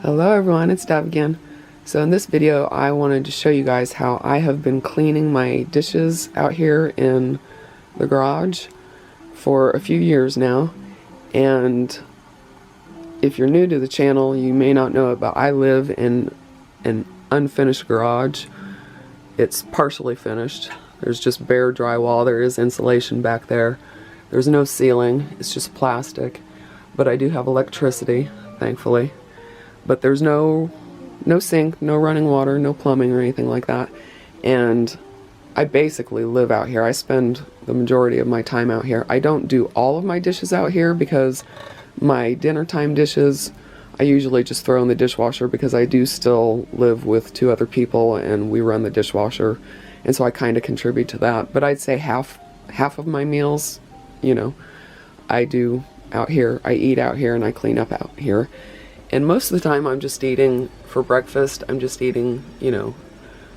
Hello everyone, it's Deb again. So in this video I wanted to show you guys how I have been cleaning my dishes out here in the garage for a few years now. And if you're new to the channel, you may not know it, but I live in an unfinished garage. It's partially finished. There's just bare drywall, there is insulation back there. There's no ceiling, it's just plastic. But I do have electricity, thankfully. But there's no sink, no running water, no plumbing or anything like that. And I basically live out here. I spend the majority of my time out here. I don't do all of my dishes out here because my dinner time dishes I usually just throw in the dishwasher, because I do still live with two other people and we run the dishwasher, and so I kind of contribute to that. But I'd say half of my meals, I do out here. I eat out here and I clean up out here. And most of the time I'm just eating, for breakfast, I'm just eating,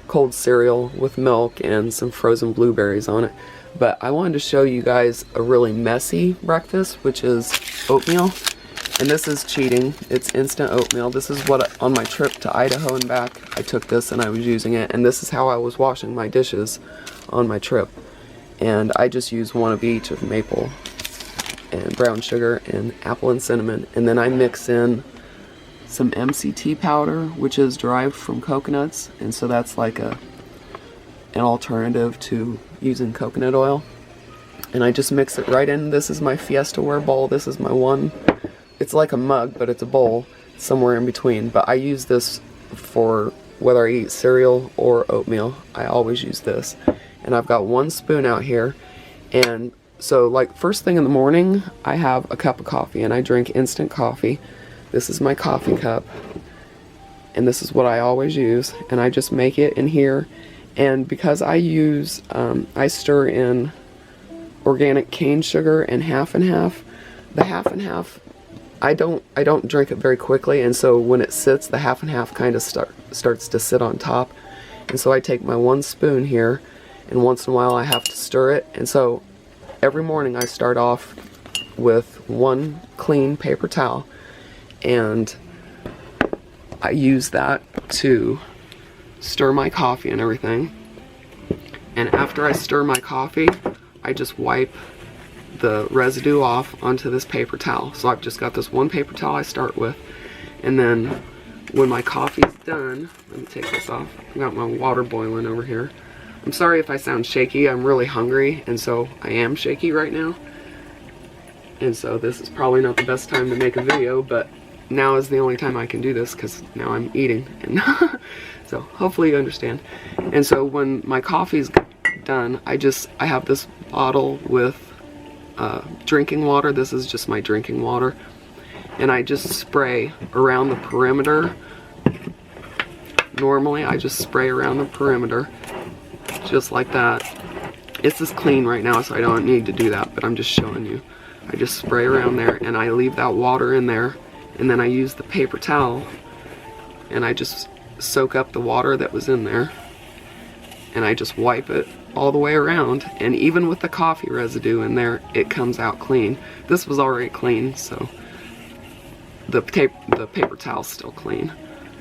cold cereal with milk and some frozen blueberries on it. But I wanted to show you guys a really messy breakfast, which is oatmeal. And this is cheating. It's instant oatmeal. This is what, on my trip to Idaho and back, I took this and I was using it. And this is how I was washing my dishes on my trip. And I just use one of each of maple and brown sugar and apple and cinnamon. And then I mix in some MCT powder, which is derived from coconuts, and so that's like an alternative to using coconut oil. And I just mix it right in. This is my Fiestaware bowl. This is my one. It's like a mug, but it's a bowl somewhere in between. But I use this for whether I eat cereal or oatmeal. I always use this. And I've got one spoon out here. And so, like, first thing in the morning, I have a cup of coffee, and I drink instant coffee. This is my coffee cup, and this is what I always use, and I just make it in here. And because I use, I stir in organic cane sugar and half, the half and half, I don't drink it very quickly, and so when it sits, the half and half kind of starts to sit on top. And so I take my one spoon here, and once in a while I have to stir it. And so every morning I start off with one clean paper towel, and I use that to stir my coffee and everything. And after I stir my coffee, I just wipe the residue off onto this paper towel. So I've just got this one paper towel I start with, and then when my coffee's done, let me take this off. I've got my water boiling over here. I'm sorry if I sound shaky. I'm really hungry, and so I am shaky right now. And so this is probably not the best time to make a video, but now is the only time I can do this because now I'm eating, and so hopefully you understand. And so when my coffee's done, I have this bottle with drinking water. This is just my drinking water, and I just spray around the perimeter. Normally I just spray around the perimeter just like that. This is clean right now, so I don't need to do that, but I'm just showing you. I just spray around there, and I leave that water in there. And then I use the paper towel, and I just soak up the water that was in there, and I just wipe it all the way around. And even with the coffee residue in there, it comes out clean. This was already clean, so the paper towel's still clean,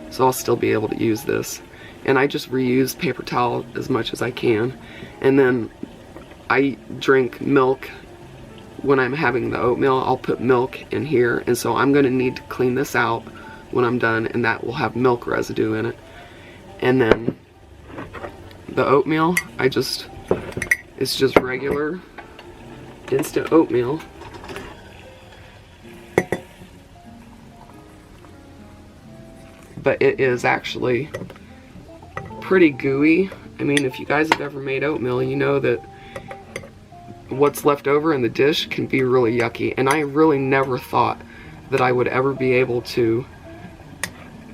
so I'll still be able to use this. And I just reuse paper towel as much as I can. And then I drink milk. When I'm having the oatmeal, I'll put milk in here, and so I'm going to need to clean this out when I'm done, and that will have milk residue in it. And then the oatmeal, it's just regular instant oatmeal. But it is actually pretty gooey. I mean, if you guys have ever made oatmeal, you know that what's left over in the dish can be really yucky. And I really never thought that I would ever be able to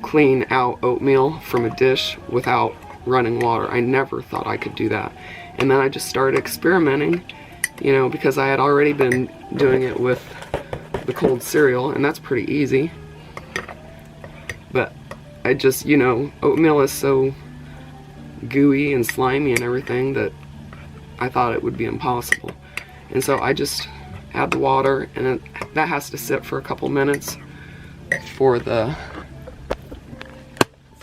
clean out oatmeal from a dish without running water. I never thought I could do that. And then I just started experimenting, because I had already been doing it with the cold cereal, and that's pretty easy. But I just, oatmeal is so gooey and slimy and everything that I thought it would be impossible. And so I just add the water, and that has to sit for a couple minutes for the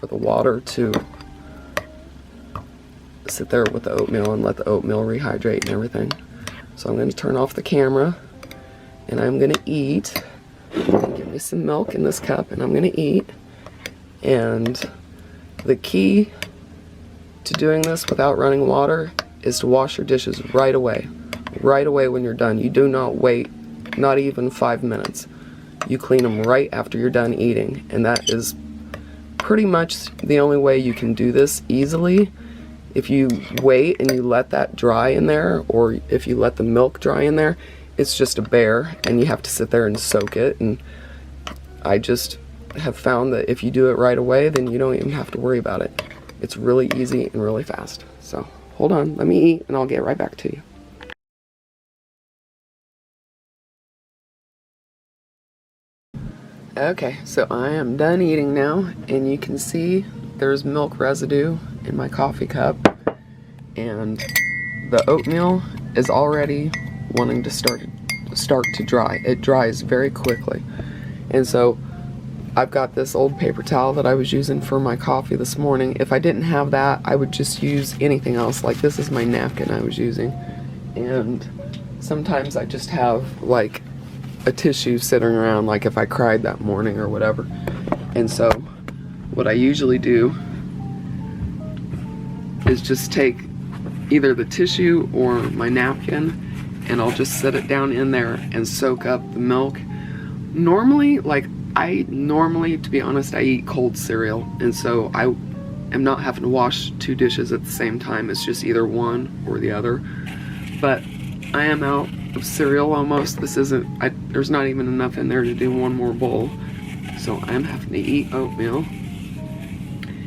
for the water to sit there with the oatmeal and let the oatmeal rehydrate and everything. So I'm going to turn off the camera and I'm going to eat. Give me some milk in this cup and I'm going to eat. And the key to doing this without running water is to wash your dishes right away. Right away when you're done. You do not wait, not even 5 minutes. You clean them right after you're done eating. And that is pretty much the only way you can do this easily. If you wait and you let that dry in there, or if you let the milk dry in there, it's just a bear and you have to sit there and soak it. And I just have found that if you do it right away, then you don't even have to worry about it. It's really easy and really fast. So hold on, let me eat and I'll get right back to you. Okay, so I am done eating now, and you can see there's milk residue in my coffee cup, and the oatmeal is already wanting to start to dry. It dries very quickly. And so I've got this old paper towel that I was using for my coffee this morning. If I didn't have that, I would just use anything else. Like, this is my napkin I was using, and sometimes I just have like a tissue sitting around, like if I cried that morning or whatever. And so what I usually do is just take either the tissue or my napkin, and I'll just set it down in there and soak up the milk. Normally, to be honest, I eat cold cereal, and so I am not having to wash 2 dishes at the same time. It's just either one or the other. But I am out of cereal almost. This isn't, there's not even enough in there to do one more bowl. So I'm having to eat oatmeal.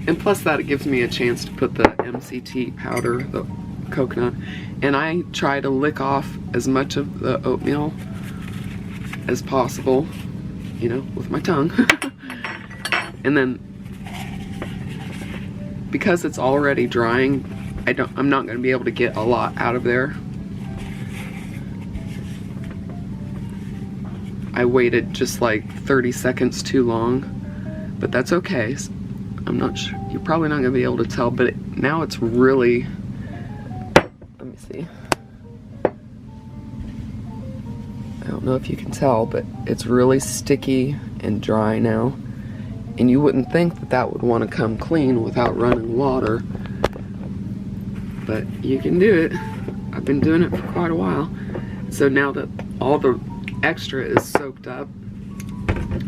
And plus that, it gives me a chance to put the MCT powder, the coconut, and I try to lick off as much of the oatmeal as possible, you know, with my tongue. And then, because it's already drying, I'm not going to be able to get a lot out of there. I waited just like 30 seconds too long, but that's okay. I'm not sure, you're probably not gonna be able to tell, but now it's really, let me see. I don't know if you can tell, but it's really sticky and dry now. And you wouldn't think that that would want to come clean without running water, but you can do it. I've been doing it for quite a while. So now that all the extra is soaked up,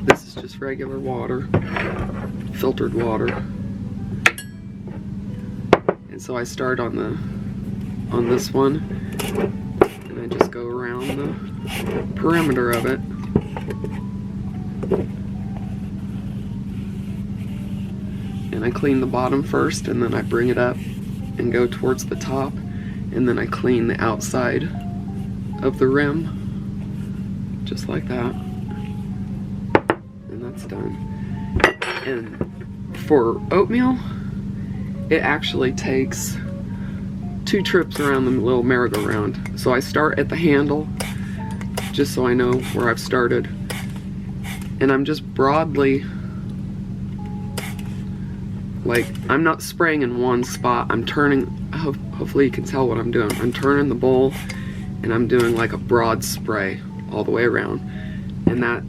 this is just regular water, filtered water. And so I start on this one, and I just go around the perimeter of it. And I clean the bottom first, and then I bring it up and go towards the top, and then I clean the outside of the rim, just like that, and that's done. And for oatmeal, it actually takes 2 trips around the little merry-go-round. So I start at the handle, just so I know where I've started, and I'm just broadly, like, I'm not spraying in one spot. I'm turning, hopefully you can tell what I'm doing. I'm turning the bowl, and I'm doing like a broad spray all the way around, and that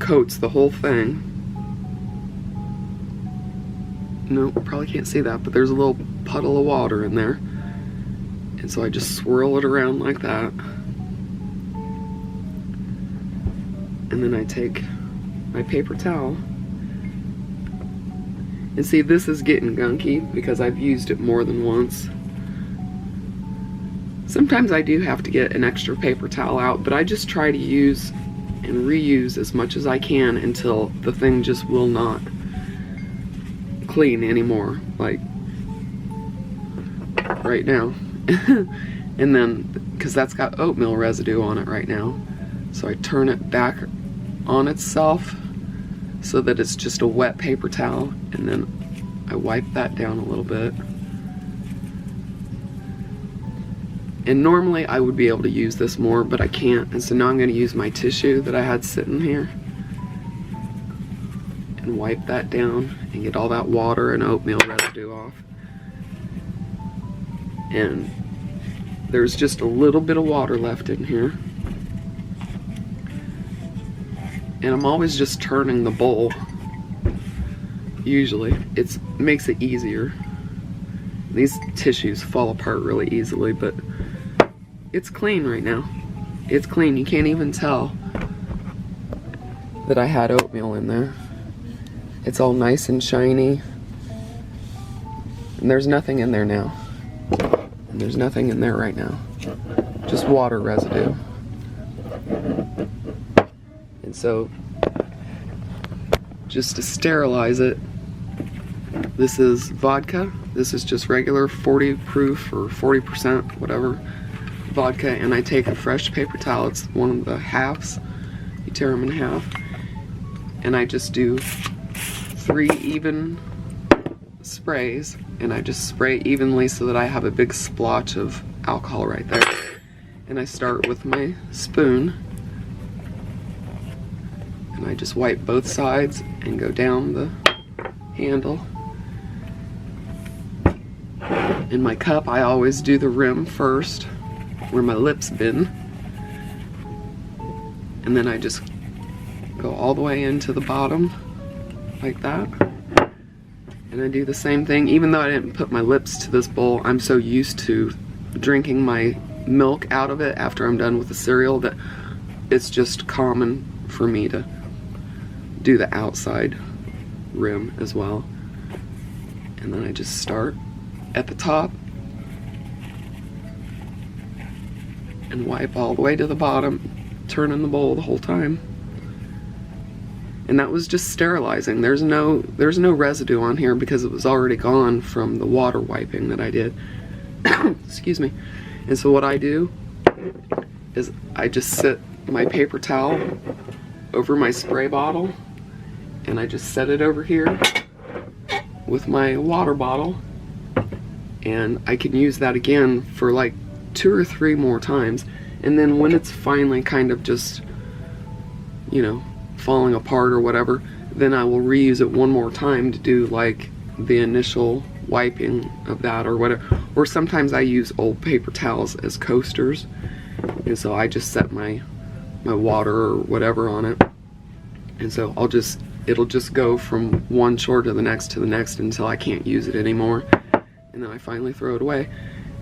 coats the whole thing. No, probably can't see that, but there's a little puddle of water in there, and so I just swirl it around like that, and then I take my paper towel, and see, this is getting gunky because I've used it more than once. Sometimes I do have to get an extra paper towel out, but I just try to use and reuse as much as I can until the thing just will not clean anymore, like right now. And then, because that's got oatmeal residue on it right now, so I turn it back on itself so that it's just a wet paper towel, and then I wipe that down a little bit. And normally I would be able to use this more, but I can't, and so now I'm going to use my tissue that I had sitting here. And and wipe that down and get all that water and oatmeal residue off. And there's just a little bit of water left in here. And I'm always just turning the bowl. Usually, it makes it easier. These tissues fall apart really easily, but it's clean right now. It's clean. You can't even tell that I had oatmeal in there. It's all nice and shiny. And there's nothing in there now. And there's nothing in there right now. Just water residue. And so, just to sterilize it, this is vodka. This is just regular 40 proof or 40%, whatever, vodka. And I take a fresh paper towel. It's one of the halves. You tear them in half. And I just do 3 even sprays. And I just spray evenly so that I have a big splotch of alcohol right there. And I start with my spoon. And I just wipe both sides and go down the handle. In my cup, I always do the rim first, where my lips been. And then I just go all the way into the bottom, like that. And I do the same thing, even though I didn't put my lips to this bowl. I'm so used to drinking my milk out of it after I'm done with the cereal that it's just common for me to do the outside rim as well. And then I just start at the top and wipe all the way to the bottom, turning the bowl the whole time. And that was just sterilizing. There's no residue on here because it was already gone from the water wiping that I did. Excuse me. And so what I do is I just sit my paper towel over my spray bottle, and I just set it over here with my water bottle, and I can use that again for like 2 or 3 more times. And then when it's finally kind of just, you know, falling apart or whatever, then I will reuse it one more time to do like the initial wiping of that or whatever. Or sometimes I use old paper towels as coasters, and so I just set my water or whatever on it, and so it'll just go from one chore to the next until I can't use it anymore, and then I finally throw it away.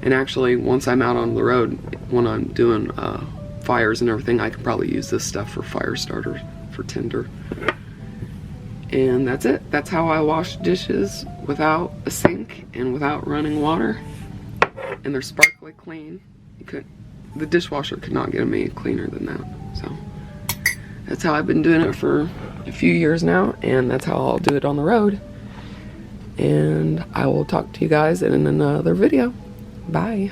And actually, once I'm out on the road, when I'm doing fires and everything, I can probably use this stuff for fire starters, for tinder. And that's it. That's how I wash dishes without a sink and without running water. And they're sparkly clean. The dishwasher could not get them any cleaner than that. So that's how I've been doing it for a few years now, and that's how I'll do it on the road. And I will talk to you guys in another video. Bye.